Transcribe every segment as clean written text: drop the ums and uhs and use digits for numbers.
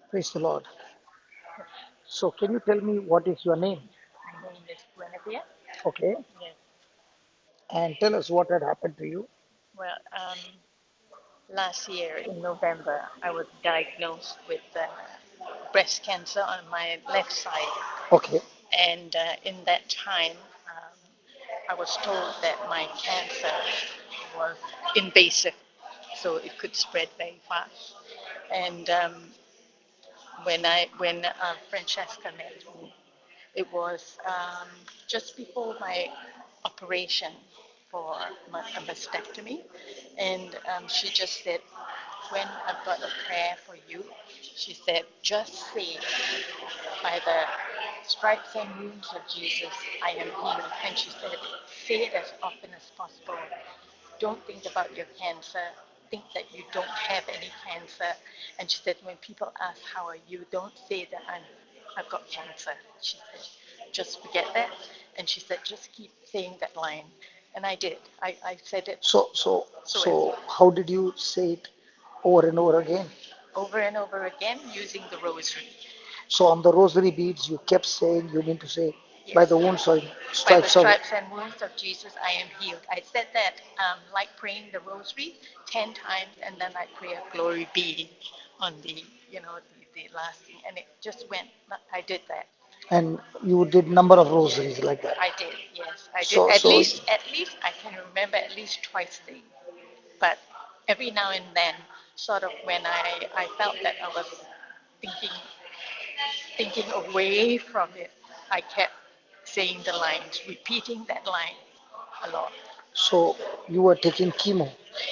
Praise the Lord. So, can you tell me what is your name? My name is Guinevere. Okay. Yes. And tell us what had happened to you. Well, last year in November, I was diagnosed with breast cancer on my left side, Okay. and in that time, I was told that my cancer was invasive, so it could spread very fast. And when Francesca met me, it was just before my operation for a mastectomy, and she just said, "When I've got a prayer for you," she said, "just say, by the stripes and wounds of Jesus, I am healed." And she said, "Say it as often as possible. Don't think about your cancer. Think that you don't have any cancer." And she said, when people ask, "How are you?" don't say that I've got cancer. She said, "Just forget that." And she said, "Just keep saying that line." And I did. I said it So, so, so so, how did you say it over and over again? over and over again using the rosary. So, on the rosary beads, you kept saying, you mean to say, by Yes. the wounds or By the stripes of. stripes and wounds of Jesus, I am healed. I said that like praying the rosary 10 times, and then I pray a glory be on the last thing. And it just went, I did that. And you did number of rosaries like that. I did, yes. I did. So, At so, least, at least I can remember at least twice a day. But every now and then, sort of when I felt that I was thinking, thinking away from it, I kept saying the lines, repeating that line a lot. so you were taking chemo.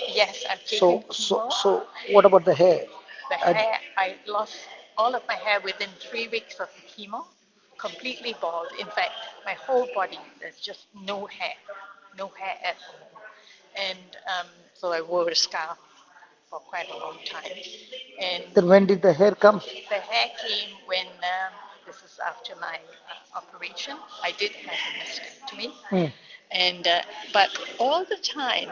Yes, I've taken So, chemo. what about the hair? The And hair, I lost all of my hair within 3 weeks of the chemo, completely bald. In fact, my whole body, there's just no hair at all. And so I wore a scarf for quite a long time. And then when did the hair come? the hair came when this is after my operation. I did have a mastectomy, Hmm. and but all the time,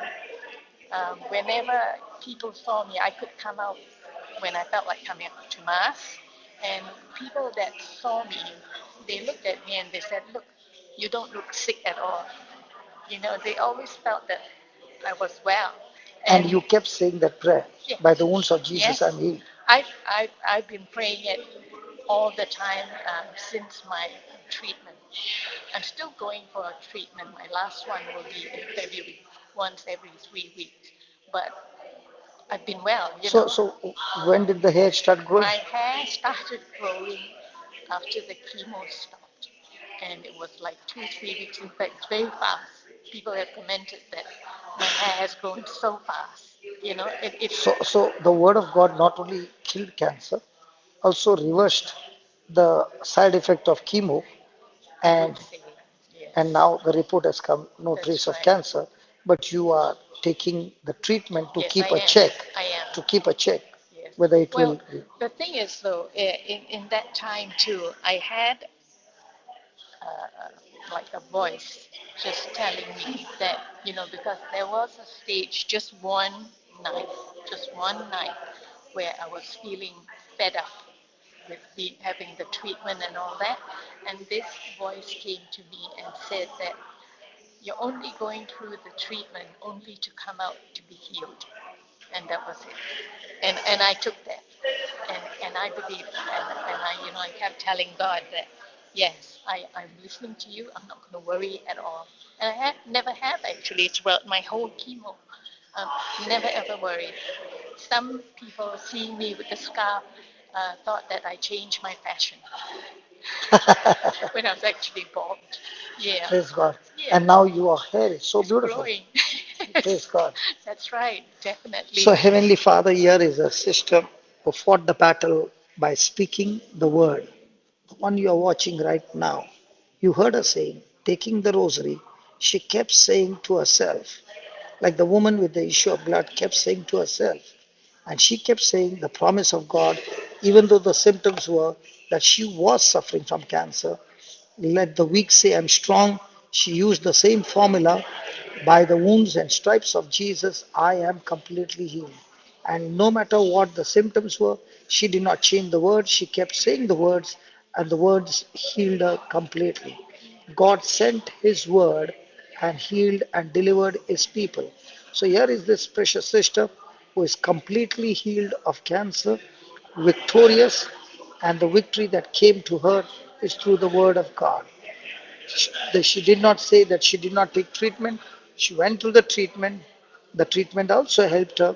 whenever people saw me, I could come out when I felt like coming out to mass, and people that saw me, they looked at me and they said, "Look, you don't look sick at all." They always felt that I was well, And and you kept saying that prayer. yes, By the wounds of Jesus, I'm yes, healed. I've been praying it all the time since my treatment. I'm still going for a treatment. My last one will be in February, once every 3 weeks. But I've been well, you So, know. so when did the hair start growing? My hair started growing after the chemo stopped. And it was like 2, 3 weeks. In fact, it's very fast. People have commented that my hair has grown so fast. It's So the word of God not only killed cancer, also reversed the side effect of chemo, I would and say, and yes, now the report has come, no that's trace of right. cancer, but you are taking the treatment to Yes, I keep a am. check, I am. to keep a check Yes. whether it Well, will. the thing is, though, in that time too, I had like a voice just telling me that, because there was a stage, night, just one night, where I was feeling fed up with having the treatment and all that. And this voice came to me and said that you're only going through the treatment only to come out to be healed. And that was it. And I took that, and I believed, and I kept telling God that yes, I'm listening to you. I'm not going to worry at all. And I never have actually throughout my whole chemo. Um, Never ever worried. Some people seeing me with the scarf thought that I changed my fashion when I was actually bald. Yeah, Praise God. yeah, And now your hair is so it's beautiful. growing. Praise God. That's right, definitely. So, Heavenly Father, here is a sister who fought the battle by speaking the word. The one you are watching right now. You heard her saying, taking the rosary, she kept saying to herself, like the woman with the issue of blood kept saying to herself. And she kept saying the promise of God, even though the symptoms were that she was suffering from cancer. Let the weak say, I'm strong. She used the same formula. By the wounds and stripes of Jesus, I am completely healed. And no matter what the symptoms were, she did not change the words. She kept saying the words, and the words healed her completely. God sent His word and healed and delivered His people. So here is this precious sister who is completely healed of cancer, victorious, and the victory that came to her is through the word of God. She did not say that she did not take treatment. She went through the treatment. The treatment also helped her,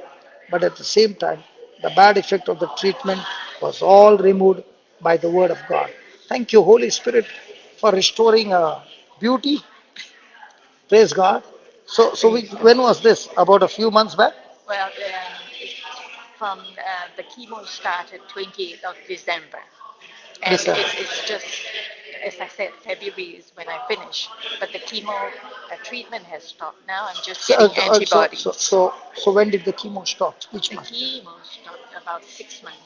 but at the same time, the bad effect of the treatment was all removed by the word of God. Thank you, Holy Spirit, for restoring beauty. Praise God. Praise God. When was this? About a few months back? Well, it's from the chemo started 28th of December, and December. it's just, as I said, February is when I finish. But the chemo treatment has stopped now. I'm just So, getting antibodies. so when did the chemo stop? Which The month? chemo stopped about 6 months.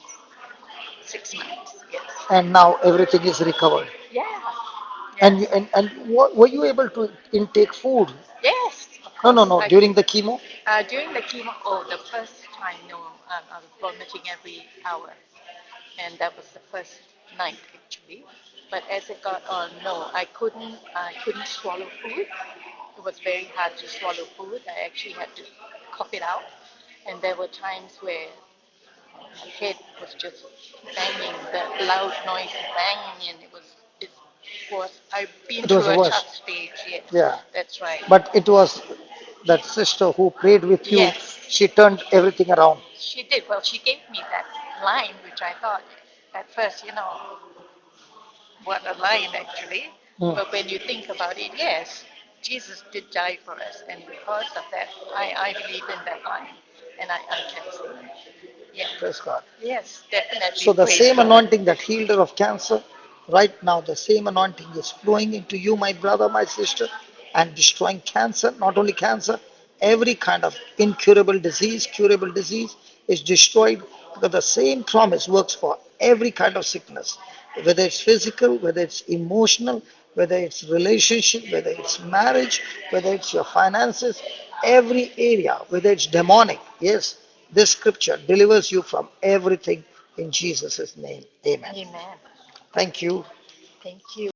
6 months, yes. And now everything is recovered. Yeah, And yes, were you able to intake food? yes, of No, no, course. no. During the chemo? During the chemo, oh, the first time, no, I was vomiting every hour, and that was the first night actually. But as it got on, no, I couldn't swallow food. It was very hard to swallow food. I actually had to cough it out, and there were times where my head was just banging, the loud noise banging, and it was. I've been It was through the a worst. tough stage. Yes, Yeah. that's right. But it was that sister who prayed with you. Yes, She turned everything around. she did. Well, she gave me that line, which I thought at first, what a line actually. Hmm. But when you think about it, yes, Jesus did die for us, and because of that, I believe in that line, and I can say that. Yeah. Praise God. Yes, definitely. So the Praise same God. anointing that healed her of cancer, right now the same anointing is flowing into you, my brother, my sister, and destroying cancer. Not only cancer, every kind of incurable disease, curable disease is destroyed because the same promise works for every kind of sickness, whether it's physical, whether it's emotional, whether it's relationship, whether it's marriage, whether it's your finances, every area, whether it's demonic. Yes, this scripture delivers you from everything in Jesus' name. Amen. Amen. Thank you. Thank you.